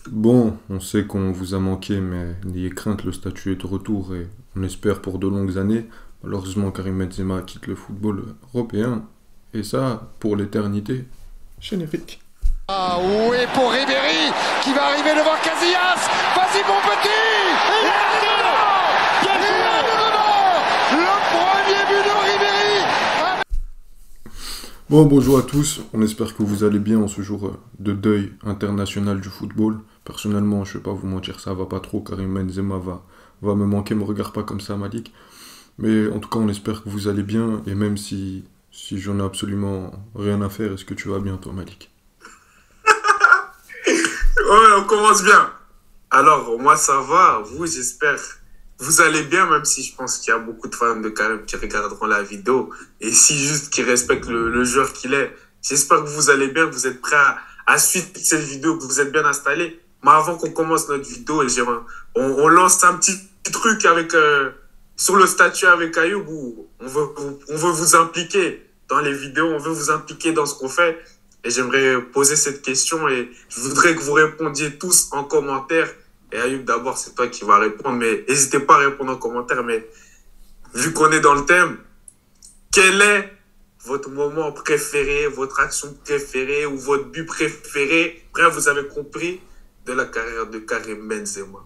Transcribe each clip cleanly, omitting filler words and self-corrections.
Bon, on sait qu'on vous a manqué, mais n'ayez crainte, le statut est de retour et on espère pour de longues années. Malheureusement, Karim Benzema quitte le football européen, et ça, pour l'éternité. Générique. Ah oui, pour Ribéry qui va arriver devant Casillas. Vas-y mon petit. Et le premier but de Ribéry. Bon, bonjour à tous, on espère que vous allez bien en ce jour de deuil international du football. Personnellement, je vais pas vous mentir, ça va pas trop, Karim Benzema va me manquer, me regarde pas comme ça, Malik. Mais en tout cas, on espère que vous allez bien, et même si j'en ai absolument rien à faire, est-ce que tu vas bien, toi, Malik? Ouais, on commence bien. Alors, moi, ça va. Vous, j'espère. Vous allez bien, même si je pense qu'il y a beaucoup de fans de Karim qui regarderont la vidéo. Et si juste qui respectent le joueur qu'il est. J'espère que vous allez bien, que vous êtes prêts à suivre cette vidéo, que vous êtes bien installés. Mais avant qu'on commence notre vidéo, on lance un petit truc avec, sur le statut avec Ayoub où on veut vous impliquer dans les vidéos, on veut vous impliquer dans ce qu'on fait. Et j'aimerais poser cette question et je voudrais que vous répondiez tous en commentaire. Et Ayoub, d'abord, c'est toi qui vas répondre, mais n'hésitez pas à répondre en commentaire. Mais vu qu'on est dans le thème, quel est votre moment préféré, votre action préférée ou votre but préféré? Bref, vous avez compris de la carrière de Karim Benzema.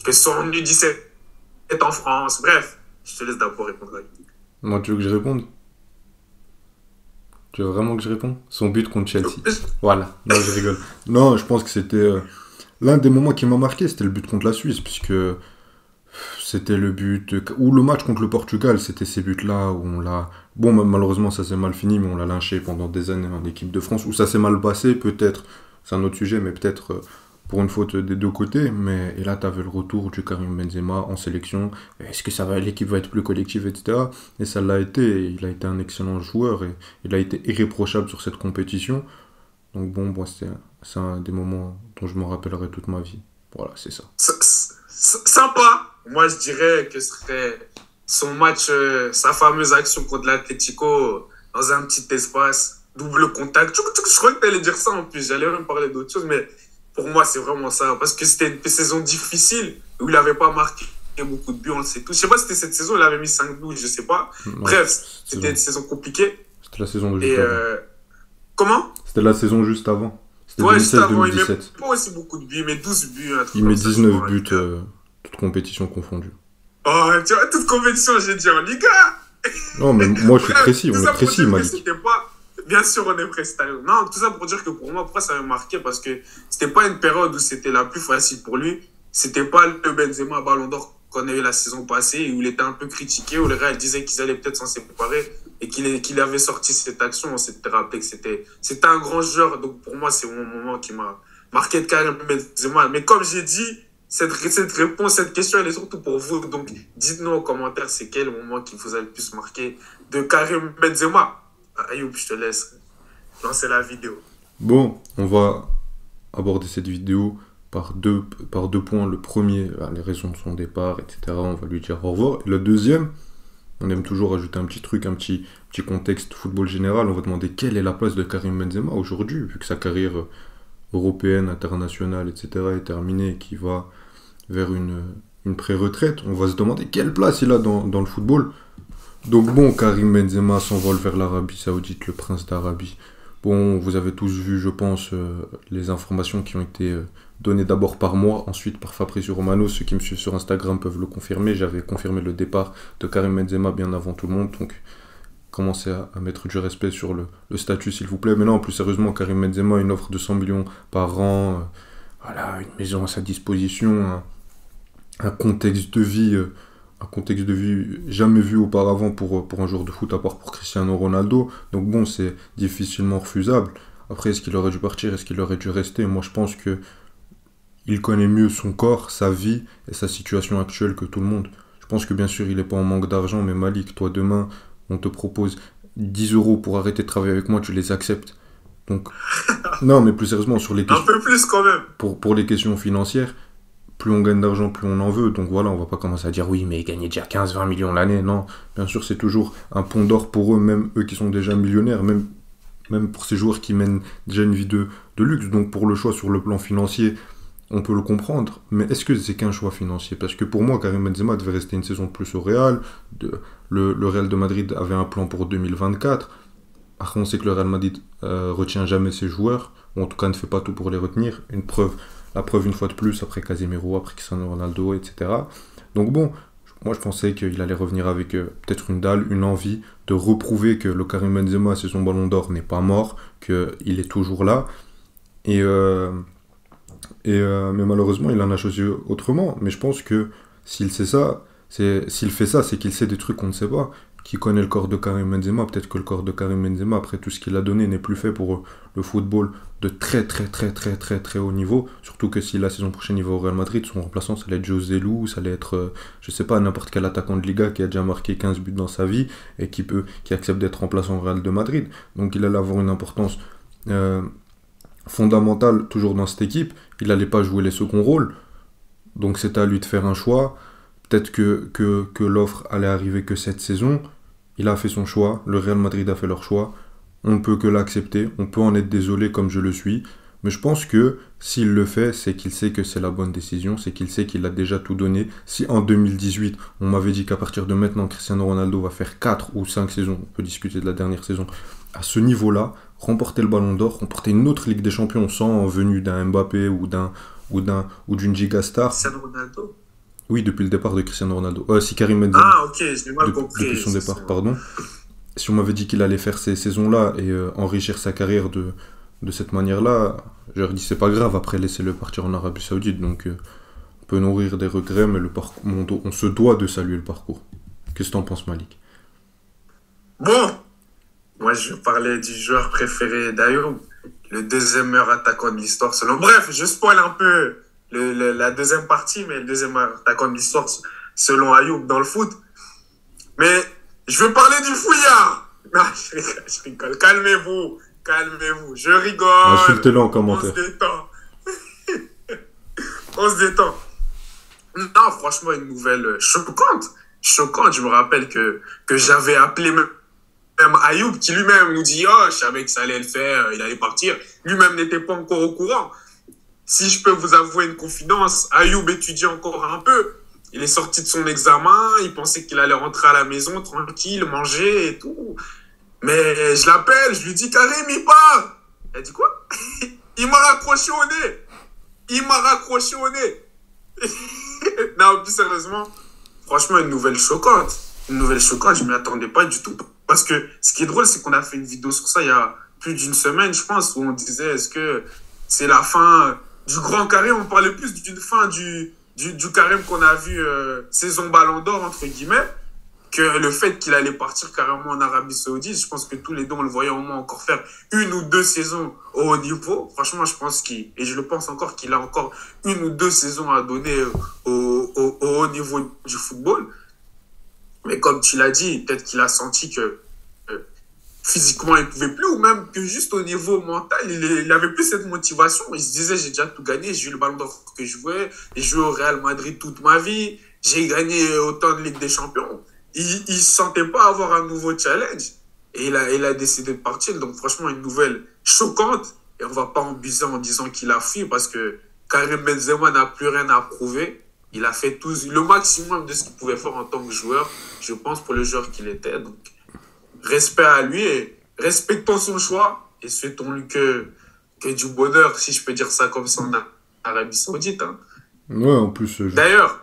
Que ce soit en U17, en France, bref. Je te laisse d'abord répondre à Ayoub. Moi, tu veux que je réponde? Tu veux vraiment que je réponde? Son but contre Chelsea. Voilà, non, je rigole. Non, je pense que c'était l'un des moments qui m'a marqué, c'était le but contre la Suisse, puisque c'était le but, ou le match contre le Portugal, c'était ces buts-là où on l'a... Bon, malheureusement, ça s'est mal fini, mais on l'a lynché pendant des années en équipe de France, où ça s'est mal passé, peut-être, c'est un autre sujet, mais peut-être pour une faute des deux côtés, mais et là, tu avais le retour du Karim Benzema en sélection, est-ce que l'équipe va être plus collective, etc. Et ça l'a été, et il a été un excellent joueur, et il a été irréprochable sur cette compétition, donc bon, moi, c'est un des moments dont je me rappellerai toute ma vie. Voilà, c'est ça. Sympa. Moi, je dirais que ce serait son match, sa fameuse action contre l'Atlético dans un petit espace, double contact. Je crois que tu allais dire ça en plus. J'allais même parler d'autre chose, mais pour moi, c'est vraiment ça. Parce que c'était une saison difficile où il n'avait pas marqué beaucoup de buts, on le sait tous. Je sais pas si c'était cette saison, il avait mis 5 buts, je sais pas. Ouais, Bref, c'était une saison compliquée. c'était la saison juste Et avant. comment? C'était la saison juste avant. C'était Ouais, juste avant, il met 2016-2017. pas aussi beaucoup de buts, il met 12 buts, un truc Il met comme ça, je 19 crois, en buts, Liga. toutes compétitions confondues. Oh, tu vois, toute compétition, j'ai dit en Liga. Non, mais moi je suis Bref, précis, tout on est ça pour précis, dire que Malik. c'était pas. Bien sûr, on est précis. Non, tout ça pour dire que pour moi, pourquoi ça m'a marqué? Parce que c'était pas une période où c'était la plus facile pour lui. C'était pas le Benzema Ballon d'Or qu'on a eu la saison passée, où il était un peu critiqué, où les Real disaient qu'ils allaient peut-être s'en séparer et qu'il avait sorti cette action. On s'était rappelé que c'était un grand joueur. Donc pour moi, c'est mon moment qui m'a marqué de Karim Benzema. Mais comme j'ai dit, cette réponse, cette question, elle est surtout pour vous. Donc dites-nous en commentaire, c'est quel moment qui vous a le plus marqué de Karim Benzema. Ayoub, je te laisse lancer la vidéo. Bon, on va aborder cette vidéo par deux points. Le premier, les raisons de son départ, etc. On va lui dire au revoir. Et le deuxième, on aime toujours ajouter un petit truc, petit contexte football général. On va demander quelle est la place de Karim Benzema aujourd'hui, vu que sa carrière européenne, internationale, etc. est terminée et qu'il va vers une pré-retraite. On va se demander quelle place il a dans le football. Donc bon, Karim Benzema s'envole vers l'Arabie Saoudite, le prince d'Arabie. Bon, vous avez tous vu, je pense, les informations qui ont été données d'abord par moi, ensuite par Fabrizio Romano. Ceux qui me suivent sur Instagram peuvent le confirmer. J'avais confirmé le départ de Karim Benzema bien avant tout le monde, donc commencez à mettre du respect sur le statut, s'il vous plaît. Mais non, plus sérieusement, Karim Benzema, une offre de 100 millions par an, voilà, une maison à sa disposition, un contexte de vie... un contexte de vie jamais vu auparavant pour un joueur de foot à part pour Cristiano Ronaldo. Donc bon, c'est difficilement refusable. Après, est-ce qu'il aurait dû partir? Est-ce qu'il aurait dû rester? Moi, je pense que il connaît mieux son corps, sa vie et sa situation actuelle que tout le monde. Je pense que bien sûr, il n'est pas en manque d'argent, mais Malik, toi, demain, on te propose 10 euros pour arrêter de travailler avec moi, tu les acceptes. Donc, non, mais plus sérieusement, sur les Un questions, peu plus quand même. pour les questions financières, plus on gagne d'argent, plus on en veut. Donc voilà, on va pas commencer à dire oui, mais il gagnait déjà 15-20 millions l'année. Non, bien sûr, c'est toujours un pont d'or pour eux, même eux qui sont déjà millionnaires, même pour ces joueurs qui mènent déjà une vie de luxe. Donc pour le choix sur le plan financier, on peut le comprendre, mais est-ce que c'est qu'un choix financier? Parce que pour moi, Karim Benzema devait rester une saison de plus au Real. Le Real de Madrid avait un plan pour 2024. Après, on sait que le Real Madrid retient jamais ses joueurs, ou en tout cas ne fait pas tout pour les retenir. La preuve une fois de plus, après Casemiro, après Cristiano Ronaldo, etc. Donc bon, moi je pensais qu'il allait revenir avec peut-être une dalle, une envie de reprouver que le Karim Benzema, c'est son ballon d'or, n'est pas mort, qu'il est toujours là. Mais malheureusement, il en a choisi autrement. Mais je pense que s'il fait ça, c'est qu'il sait des trucs qu'on ne sait pas. Qui connaît le corps de Karim Benzema, peut-être que le corps de Karim Benzema, après tout ce qu'il a donné, n'est plus fait pour le football de très très très très très très haut niveau. Surtout que si la saison prochaine il va au Real Madrid, son remplaçant ça allait être José Lu, ça allait être, je sais pas, n'importe quel attaquant de Liga qui a déjà marqué 15 buts dans sa vie et qui accepte d'être remplaçant au Real de Madrid. Donc il allait avoir une importance fondamentale toujours dans cette équipe. Il allait pas jouer les seconds rôles. Donc c'était à lui de faire un choix. Peut-être que l'offre allait arriver que cette saison. Il a fait son choix, le Real Madrid a fait leur choix. On ne peut que l'accepter, on peut en être désolé comme je le suis. Mais je pense que s'il le fait, c'est qu'il sait que c'est la bonne décision, c'est qu'il sait qu'il a déjà tout donné. Si en 2018, on m'avait dit qu'à partir de maintenant, Cristiano Ronaldo va faire 4 ou 5 saisons, on peut discuter de la dernière saison, à ce niveau-là, remporter le Ballon d'Or, remporter une autre Ligue des Champions sans venue d'un Mbappé ou d'une gigastar. Cristiano Ronaldo. Oui, depuis le départ de Cristiano Ronaldo. Si Karim Benzema. Ah, ok, je l'ai mal compris. Depuis son départ, pardon. Si on m'avait dit qu'il allait faire ces saisons-là et enrichir sa carrière de cette manière-là, j'aurais dit c'est pas grave, après laissez-le partir en Arabie Saoudite. Donc on peut nourrir des regrets, mais on se doit de saluer le parcours. Qu'est-ce que t'en penses, Malik? Bon, moi je parlais du joueur préféré d'Ayoub, le deuxième meilleur attaquant de l'histoire selon. Bref, je spoil un peu la deuxième partie, mais le deuxième attaquant de l'histoire selon Ayoub dans le foot. Mais je veux parler du fouillard. Non, je rigole. Calmez-vous. Je rigole. Insultez-le en commentaire. On se détend. Non, franchement, une nouvelle choquante. Je me rappelle que j'avais appelé même Ayoub, qui lui-même nous dit « Oh, je savais que ça allait le faire, il allait partir. » Lui-même n'était pas encore au courant. Si je peux vous avouer une confidence, Ayoub étudie encore un peu. Il est sorti de son examen, il pensait qu'il allait rentrer à la maison tranquille, manger et tout. Mais je l'appelle, je lui dis « Karim, il part !» Elle dit « Quoi ?» Il m'a raccroché au nez. Non, plus sérieusement, franchement, une nouvelle choquante, je ne m'y attendais pas du tout. Parce que ce qui est drôle, c'est qu'on a fait une vidéo sur ça il y a plus d'une semaine, je pense, où on disait est-ce que c'est la fin du grand Karim? On parlait plus d'une fin du Karim qu'on a vu saison Ballon d'Or, entre guillemets, que le fait qu'il allait partir carrément en Arabie Saoudite. Je pense que tous les deux, on le voyait au moins encore faire 1 ou 2 saisons au haut niveau. Franchement, je pense et je le pense encore, qu'il a encore 1 ou 2 saisons à donner au haut niveau du football. Mais comme tu l'as dit, peut-être qu'il a senti que physiquement, il ne pouvait plus, ou même que juste au niveau mental, il n'avait plus cette motivation. Il se disait, j'ai déjà tout gagné, j'ai eu le ballon d'or que je voulais, j'ai joué au Real Madrid toute ma vie, j'ai gagné autant de Ligue des Champions. Il ne sentait pas avoir un nouveau challenge. Et il a décidé de partir. Donc franchement, une nouvelle choquante. Et on ne va pas abuser en disant qu'il a fui, parce que Karim Benzema n'a plus rien à prouver. Il a fait le maximum de ce qu'il pouvait faire en tant que joueur, je pense, pour le joueur qu'il était. Donc, respect à lui et respectons son choix et souhaitons-lui que du bonheur, si je peux dire ça comme ça, en Arabie Saoudite. Hein. Ouais, en plus... D'ailleurs...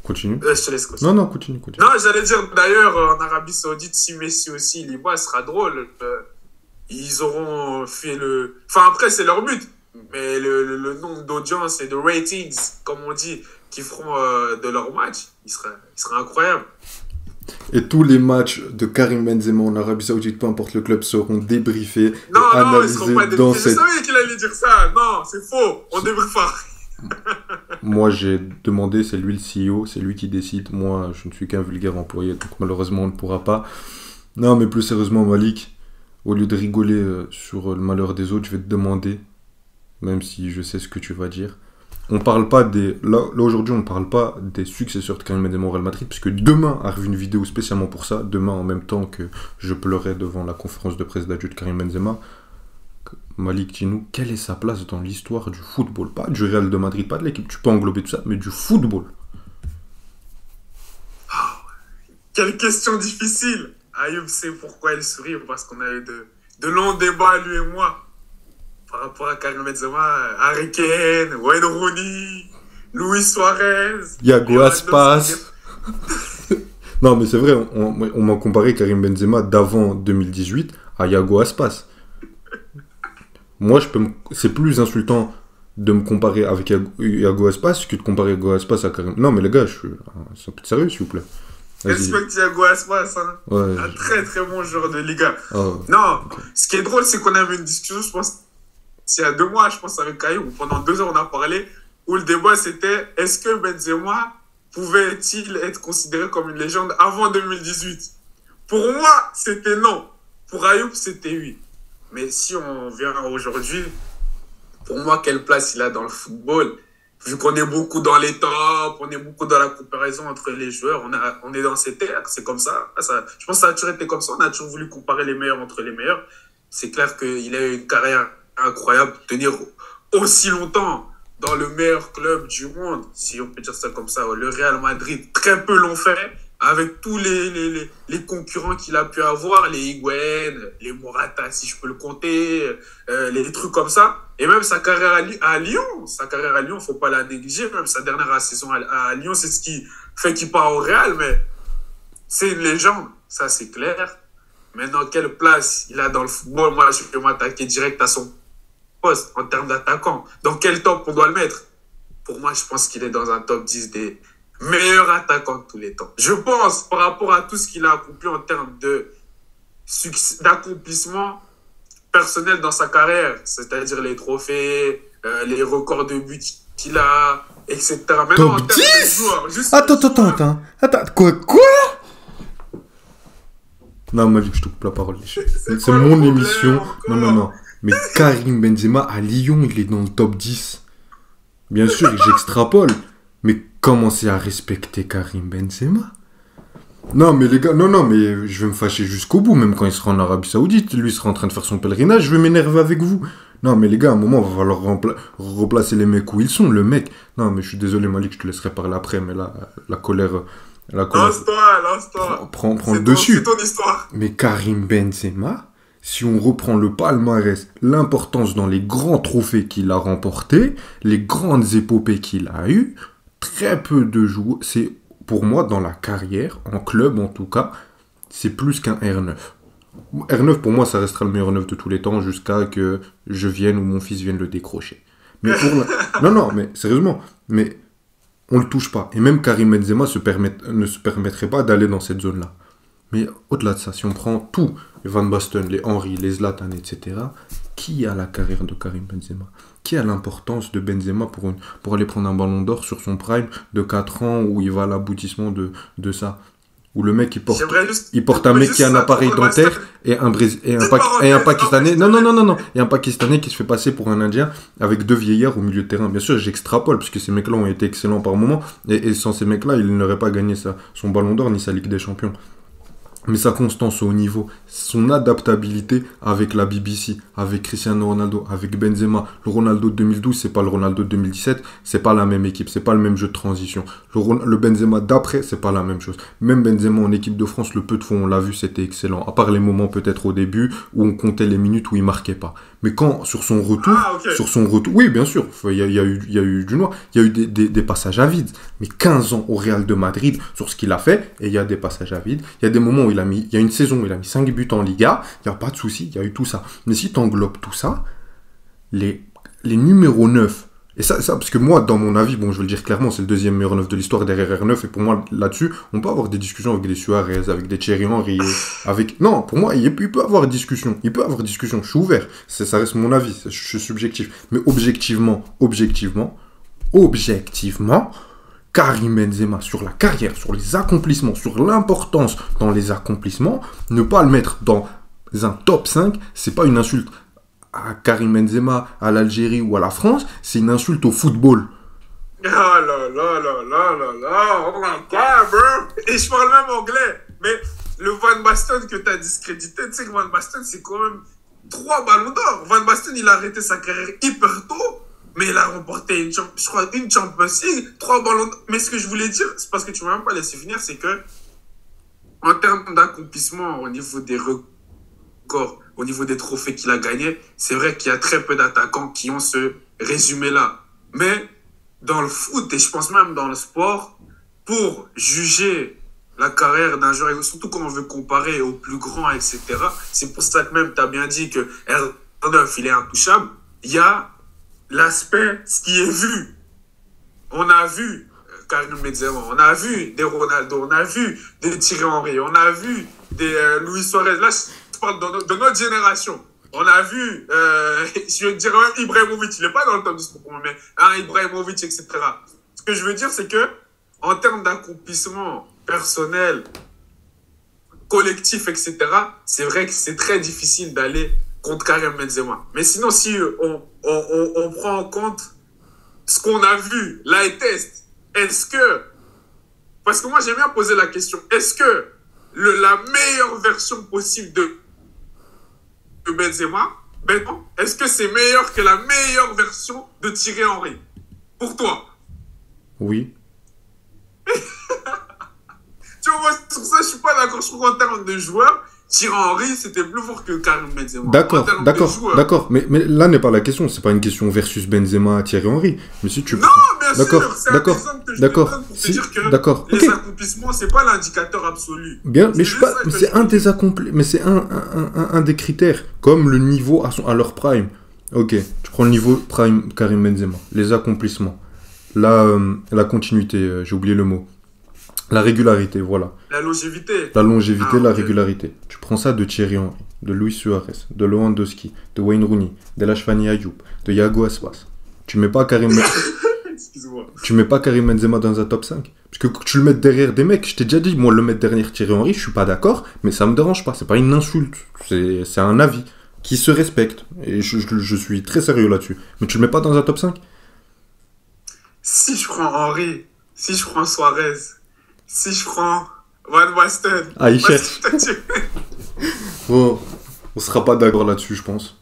Continue. Je te laisse continuer. Non, continue. Non, j'allais dire, d'ailleurs, en Arabie Saoudite, si Messi aussi il y va, ce sera drôle. Ils auront fait le... Enfin, après, c'est leur but. Mais le nombre d'audience et de ratings, comme on dit, qui feront de leur match, il sera incroyable. Et tous les matchs de Karim Benzema en Arabie Saoudite, peu importe le club, seront débriefés, analysés ils seront pas débriefés. Je savais qu'il allait dire ça. Non, c'est faux. On débriefe pas. Moi, j'ai demandé, c'est lui le CEO, c'est lui qui décide. Moi, je ne suis qu'un vulgaire employé, donc malheureusement, on ne pourra pas. Non, mais plus sérieusement, Malik, au lieu de rigoler sur le malheur des autres, je vais te demander, même si je sais ce que tu vas dire, on parle pas là aujourd'hui, on ne parle pas des successeurs de Karim Benzema au Real Madrid, puisque demain arrive une vidéo spécialement pour ça, demain en même temps que je pleurais devant la conférence de presse d'adieu de Karim Benzema. Malik, dis-nous, quelle est sa place dans l'histoire du football? Pas du Real de Madrid, pas de l'équipe, tu peux englober tout ça, mais du football. Quelle question difficile. Ayoub sait pourquoi il sourit, parce qu'on a eu de longs débats, lui et moi, par rapport à Karim Benzema, Harry Kane, Wayne Rooney, Luis Suarez, Iago Aspas. Non, mais c'est vrai, on m'a comparé Karim Benzema d'avant 2018 à Iago Aspas. Moi, c'est plus insultant de me comparer avec Iago Aspas que de comparer Iago Aspas à Karim. Non, mais les gars, c'est un peu sérieux, s'il vous plaît. Respecte Iago Aspas, hein. Ouais, Un très très bon joueur de Liga. Oh, Non, okay. Ce qui est drôle, c'est qu'on avait une discussion, je pense, il y a 2 mois, je pense, avec Ayoub, où pendant 2 heures, on a parlé, où le débat c'était est-ce que Benzema pouvait-il être considéré comme une légende avant 2018? Pour moi, c'était non. Pour Ayoub, c'était oui. Mais si on vient aujourd'hui, pour moi, quelle place il a dans le football? Vu qu'on est beaucoup dans les tops, on est beaucoup dans la comparaison entre les joueurs, on est dans cette ère, c'est comme ça. Je pense que ça a toujours été comme ça, on a toujours voulu comparer les meilleurs entre les meilleurs. C'est clair qu'il a eu une carrière incroyable, tenir aussi longtemps dans le meilleur club du monde, si on peut dire ça comme ça, le Real Madrid. Très peu l'ont fait, avec tous les concurrents qu'il a pu avoir, les Higuaín, les Morata, si je peux le compter, les trucs comme ça. Et même sa carrière à Lyon, faut pas la négliger, même sa dernière saison à Lyon, c'est ce qui fait qu'il part au Real, mais c'est une légende, ça c'est clair. Maintenant, quelle place il a dans le football? Moi, je vais m'attaquer direct à son poste en termes d'attaquant. Dans quel top on doit le mettre? Pour moi, je pense qu'il est dans un top 10 des meilleurs attaquants de tous les temps. Je pense, par rapport à tout ce qu'il a accompli en termes d'accomplissement personnel dans sa carrière, c'est-à-dire les trophées, les records de buts qu'il a, etc. Maintenant, top 10 de joueurs, Attends, quoi? Non, Malik, je te coupe la parole. C'est mon émission. Non. Mais Karim Benzema à Lyon, il est dans le top 10. Bien sûr, j'extrapole. Mais commencez à respecter Karim Benzema. Non, mais les gars, non, mais je vais me fâcher jusqu'au bout. Même quand il sera en Arabie Saoudite, lui sera en train de faire son pèlerinage, je vais m'énerver avec vous. Non, mais les gars, à un moment, il va falloir replacer les mecs où ils sont. Le mec. Non, mais je suis désolé, Malik, je te laisserai parler après, mais là, la colère. Lance-toi. Prends le dessus. C'est ton histoire. Mais Karim Benzema, si on reprend le palmarès, l'importance dans les grands trophées qu'il a remportés, les grandes épopées qu'il a eues, très peu de joueurs. C'est, pour moi, dans la carrière, en club en tout cas, c'est plus qu'un R9. R9, pour moi, ça restera le meilleur 9 de tous les temps jusqu'à que je vienne ou mon fils vienne le décrocher. Mais non, mais sérieusement, mais on le touche pas. Et même Karim Benzema ne se permettrait pas d'aller dans cette zone-là. Mais au-delà de ça, si on prend tout, les Van Basten, les Henry, les Zlatan, etc., qui a la carrière de Karim Benzema? Qui a l'importance de Benzema pour aller prendre un ballon d'or sur son prime de 4 ans où il va à l'aboutissement de ça? Où le mec, il porte un mec qui a un appareil dentaire et un Pakistanais. Non. Et un Pakistanais qui se fait passer pour un Indien avec 2 vieillards au milieu de terrain. Bien sûr, j'extrapole, parce que ces mecs-là ont été excellents par moment. Et sans ces mecs-là, il n'aurait pas gagné son ballon d'or ni sa Ligue des Champions. Mais sa constance au haut niveau, son adaptabilité avec la BBC, avec Cristiano Ronaldo, avec Benzema. Le Ronaldo de 2012, c'est pas le Ronaldo de 2017, c'est pas la même équipe, c'est pas le même jeu de transition. Le Benzema d'après, c'est pas la même chose. Même Benzema en équipe de France, le peu de fois on l'a vu, c'était excellent. À part les moments peut-être au début où on comptait les minutes où il marquait pas. Mais quand, sur son retour, oui, bien sûr, il y a eu du noir, il y a eu des passages à vide. Mais 15 ans au Real de Madrid, sur ce qu'il a fait, et il y a des passages à vide. Il y a des moments où il y a une saison où il a mis 5 buts en Liga, il n'y a pas de souci, il y a eu tout ça. Mais si tu englobes tout ça, les numéros 9, et ça, parce que moi, dans mon avis, bon, je vais le dire clairement, c'est le deuxième meilleur 9 de l'histoire derrière R9, et pour moi, là-dessus, on peut avoir des discussions avec des Suarez, avec des Thierry Henry, avec... Non, pour moi, il peut avoir discussion, je suis ouvert, ça reste mon avis, je suis subjectif, mais objectivement, Karim Benzema, sur la carrière, sur les accomplissements, sur l'importance dans les accomplissements, ne pas le mettre dans un top 5, c'est pas une insulte à Karim Benzema, à l'Algérie ou à la France, c'est une insulte au football. Oh là, oh my god, bro. Et je parle même anglais. Mais le Van Basten que tu as discrédité, tu sais que Van Basten, c'est quand même 3 ballons d'or. Van Basten, il a arrêté sa carrière hyper tôt, mais il a remporté je crois, une Champions League, 3 ballons d'or. Mais ce que je voulais dire, c'est parce que tu ne m'as même pas laissé finir, c'est que en termes d'accomplissement au niveau des records, au niveau des trophées qu'il a gagnés, c'est vrai qu'il y a très peu d'attaquants qui ont ce résumé-là. Mais dans le foot, et je pense même dans le sport, pour juger la carrière d'un joueur, et surtout quand on veut comparer aux plus grands, etc., c'est pour ça que même tu as bien dit que R9, il est intouchable. Il y a l'aspect, ce qui est vu. On a vu Karim Benzema, on a vu des Ronaldo, on a vu des Thierry Henry, on a vu des Luis Suarez. Là, je parle de notre génération. On a vu, je dirais même Ibrahimovic, il n'est pas dans le top 10 pour moi, mais Ibrahimovic, etc. Ce que je veux dire, c'est que en termes d'accomplissement personnel, collectif, etc., c'est vrai que c'est très difficile d'aller contre Karim Benzema. Mais sinon, si on prend en compte ce qu'on a vu, l'eye test, est-ce que, parce que moi j'aime bien poser la question, est-ce que la meilleure version possible de Benzema, est-ce que c'est meilleur que la meilleure version de Thierry Henry? Pour toi? Oui. Tu vois, sur ça, je suis pas d'accord. Je trouve qu'en termes de joueurs, Thierry Henry, c'était plus fort que Karim Benzema. D'accord. Mais là n'est pas la question. C'est pas une question versus Benzema, Thierry Henry. Mais si tu... Non, bien sûr. C'est un exemple que je te donne pour te dire que les accomplissements, c'est pas l'indicateur absolu. Bien, mais c'est un des accomplissements. Mais c'est un des critères. Comme le niveau à leur prime. Ok, tu prends le niveau prime Karim Benzema. Les accomplissements. La continuité, j'ai oublié le mot. La régularité, voilà. La longévité. La régularité. Tu prends ça de Thierry Henry, de Luis Suarez, de Lewandowski, de Wayne Rooney, de Lachfani Ayoub, de Yago Aspas. Tu mets pas Karim Benzema dans un top 5. Parce que tu le mets derrière des mecs, je t'ai déjà dit, moi le mettre derrière Thierry Henry, je suis pas d'accord, mais ça me dérange pas. C'est pas une insulte. C'est un avis qui se respecte. Et je suis très sérieux là-dessus. Mais tu le mets pas dans un top 5. Si je prends Henry, si je prends Suarez, si je prends Van Basten... Ah, il cherche. Bon, on sera pas d'accord là-dessus, je pense.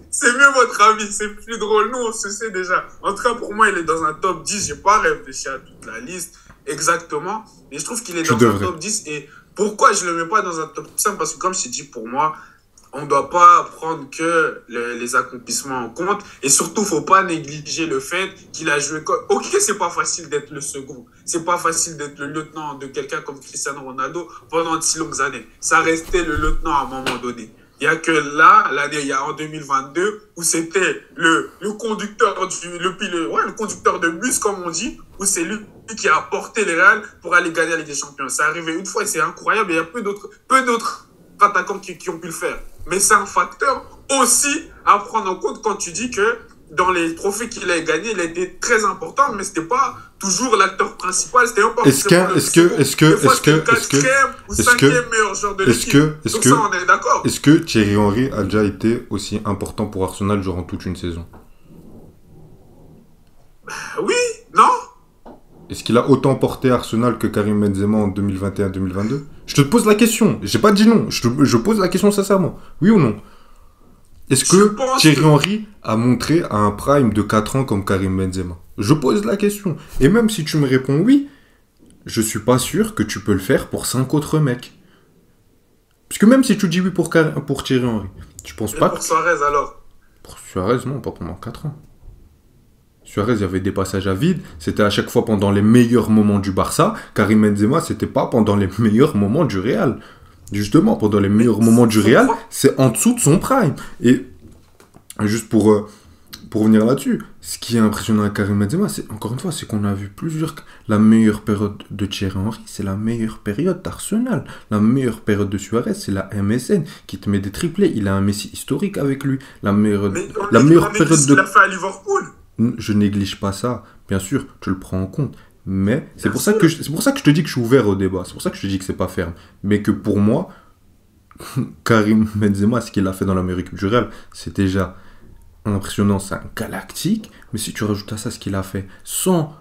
C'est mieux votre avis, c'est plus drôle. Nous, on se sait déjà. En tout cas, pour moi, il est dans un top 10. J'ai pas réfléchi à toute la liste exactement. Mais je trouve qu'il est dans un top 10. Et pourquoi je le mets pas dans un top 5? Parce que comme je t'ai dit, pour moi, on ne doit pas prendre que les accomplissements en compte. Et surtout, il ne faut pas négliger le fait qu'il a joué... Ok, c'est pas facile d'être le second. C'est pas facile d'être le lieutenant de quelqu'un comme Cristiano Ronaldo pendant de si longues années. Ça restait le lieutenant à un moment donné. Il n'y a que là, l'année, il y a en 2022, où c'était le conducteur le conducteur de bus, comme on dit, où c'est lui qui a porté les Real pour aller gagner la Ligue des Champions. C'est arrivé une fois et c'est incroyable. Il y a peu d'autres attaquants qui ont pu le faire. Mais c'est un facteur aussi à prendre en compte quand tu dis que dans les trophées qu'il a gagnés, il a été très important, mais c'était pas toujours l'acteur principal. C'était pas est-ce cinquième meilleur joueur de l'équipe. Donc ça, on est d'accord. Est-ce que Thierry Henry a déjà été aussi important pour Arsenal durant toute une saison? Oui, non? Est-ce qu'il a autant porté Arsenal que Karim Benzema en 2021-2022? Je te pose la question. J'ai pas dit non. Je pose la question sincèrement. Oui ou non? Est-ce que Thierry Henry a montré à un prime de 4 ans comme Karim Benzema? Je pose la question. Et même si tu me réponds oui, je suis pas sûr que tu peux le faire pour 5 autres mecs. Parce que même si tu dis oui pour Thierry Henry, tu penses pas pour Suarez alors? Pour Suarez, non, pas pendant 4 ans. Suarez, il y avait des passages à vide. C'était à chaque fois pendant les meilleurs moments du Barça. Karim Benzema, c'était pas pendant les meilleurs moments du Real. Justement, pendant les meilleurs moments du Real, c'est en dessous de son prime. Et juste pour revenir là-dessus, ce qui est impressionnant avec Karim Benzema, c'est, encore une fois, c'est qu'on a vu la meilleure période de Thierry Henry, c'est la meilleure période d'Arsenal. La meilleure période de Suarez, c'est la MSN, qui te met des triplés. Il a un Messi historique avec lui. La meilleure période de... Il a fait à Liverpool. Je néglige pas ça, bien sûr, tu le prends en compte. Mais c'est pour ça que je te dis que je suis ouvert au débat. C'est pour ça que je te dis que c'est pas ferme. Mais que pour moi, Karim Benzema, ce qu'il a fait dans la meilleure équipe du Real, c'est déjà impressionnant, c'est un galactique. Mais si tu rajoutes à ça ce qu'il a fait sans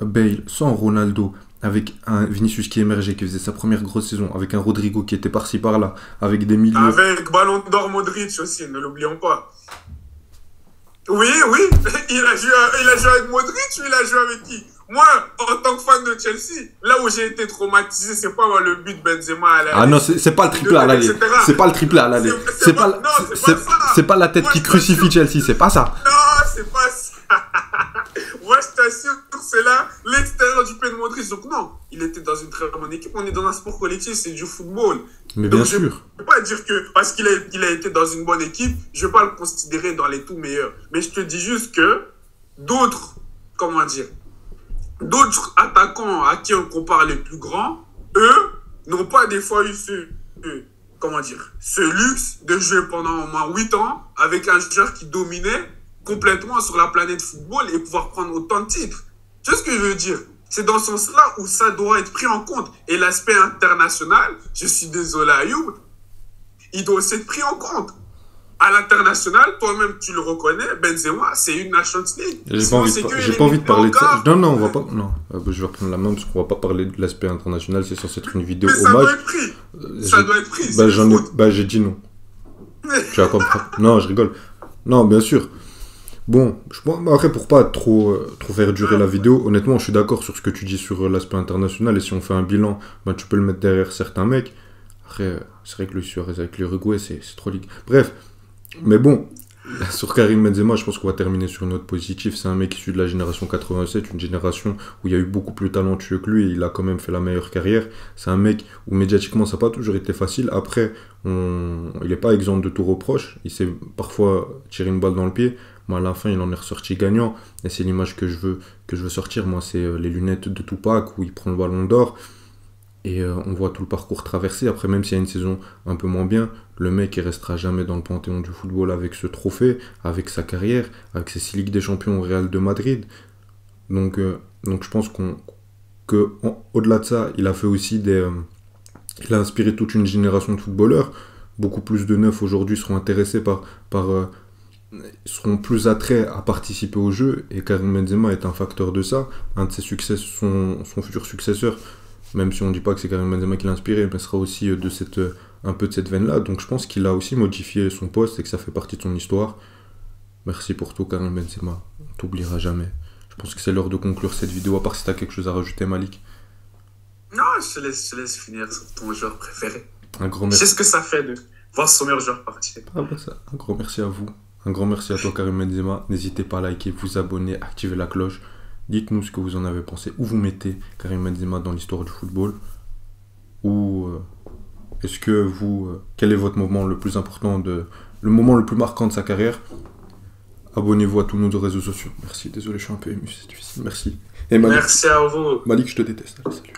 Bale, sans Ronaldo, avec un Vinicius qui émergeait, qui faisait sa première grosse saison, avec un Rodrigo qui était par-ci par-là, avec des milieux. Avec Ballon d'Or Modric aussi, ne l'oublions pas. Oui, il a joué avec Modric ou il a joué avec qui? Moi, en tant que fan de Chelsea, là où j'ai été traumatisé, c'est pas le but de Benzema à la. Ah non, c'est pas le triplé à l'aller. C'est pas le triplé à l'aller. C'est pas la tête qui crucifie Chelsea, c'est pas ça. Non, c'est pas ça. Moi, je t'assure, c'est là l'extérieur du pied de Modric. Donc non, il était dans une très bonne équipe. On est dans un sport collectif, c'est du football. Mais donc, bien sûr. Je ne peux pas dire que parce qu'il a été dans une bonne équipe, je ne vais pas le considérer dans les tout meilleurs. Mais je te dis juste que d'autres, comment dire, d'autres attaquants à qui on compare les plus grands, eux, n'ont pas des fois eu ce luxe de jouer pendant au moins 8 ans avec un joueur qui dominait complètement sur la planète football et pouvoir prendre autant de titres. Tu sais ce que je veux dire? C'est dans ce sens-là où ça doit être pris en compte. Et l'aspect international, je suis désolé Ayoub, il doit aussi être pris en compte. À l'international, toi-même tu le reconnais, Benzema, c'est une Nations League. J'ai pas envie de parler de ça. Non, on va pas. Non, je vais reprendre la main parce qu'on va pas parler de l'aspect international. C'est censé être une vidéo mais ça hommage. Doit être pris. Ça doit être pris. J'ai dit non. Tu as compris? Non, je rigole. Non, bien sûr. Bon, après, pour pas trop faire durer la vidéo, honnêtement, je suis d'accord sur ce que tu dis sur l'aspect international. Et si on fait un bilan, tu peux le mettre derrière certains mecs. Après, c'est vrai que le Suarez avec l'Uruguay, c'est trop ligue. Bref. Mais bon, sur Karim Benzema, je pense qu'on va terminer sur une note positive. C'est un mec issu de la génération 87, une génération où il y a eu beaucoup plus talentueux que lui et il a quand même fait la meilleure carrière. C'est un mec où médiatiquement ça n'a pas toujours été facile. Après, il n'est pas exempt de tout reproche. Il s'est parfois tiré une balle dans le pied. Moi, à la fin, il en est ressorti gagnant. Et c'est l'image que je veux sortir. Moi, c'est les lunettes de Tupac où il prend le ballon d'or. Et on voit tout le parcours traversé. Après, même s'il y a une saison un peu moins bien, le mec il restera jamais dans le panthéon du football avec ce trophée, avec sa carrière, avec ses 6 Ligues des Champions au Real de Madrid. Donc je pense qu'au-delà de ça, il a fait aussi il a inspiré toute une génération de footballeurs. Beaucoup plus de neufs aujourd'hui seront intéressés seront plus attraits à participer au jeu. Et Karim Benzema est un facteur de ça. Un de ses succès, son futur successeur, même si on ne dit pas que c'est Karim Benzema qui l'a inspiré, mais sera aussi un peu de cette veine-là. Donc je pense qu'il a aussi modifié son poste et que ça fait partie de son histoire. Merci pour tout, Karim Benzema. On t'oubliera jamais. Je pense que c'est l'heure de conclure cette vidéo, à part si tu as quelque chose à rajouter, Malik. Non, je te laisse finir sur ton joueur préféré. Un grand merci. Je sais ce que ça fait de voir son meilleur joueur partir. Un grand merci à vous. Un grand merci à toi, Karim Benzema. N'hésitez pas à liker, vous abonner, activer la cloche. Dites-nous ce que vous en avez pensé. Où vous mettez Karim Benzema dans l'histoire du football? Ou est-ce que quel est votre moment le plus important, le moment le plus marquant de sa carrière? Abonnez-vous à tous nos réseaux sociaux. Merci, désolé, je suis un peu ému, c'est difficile. Merci. Et Malik, merci à vous. Malik, je te déteste. Allez, salut.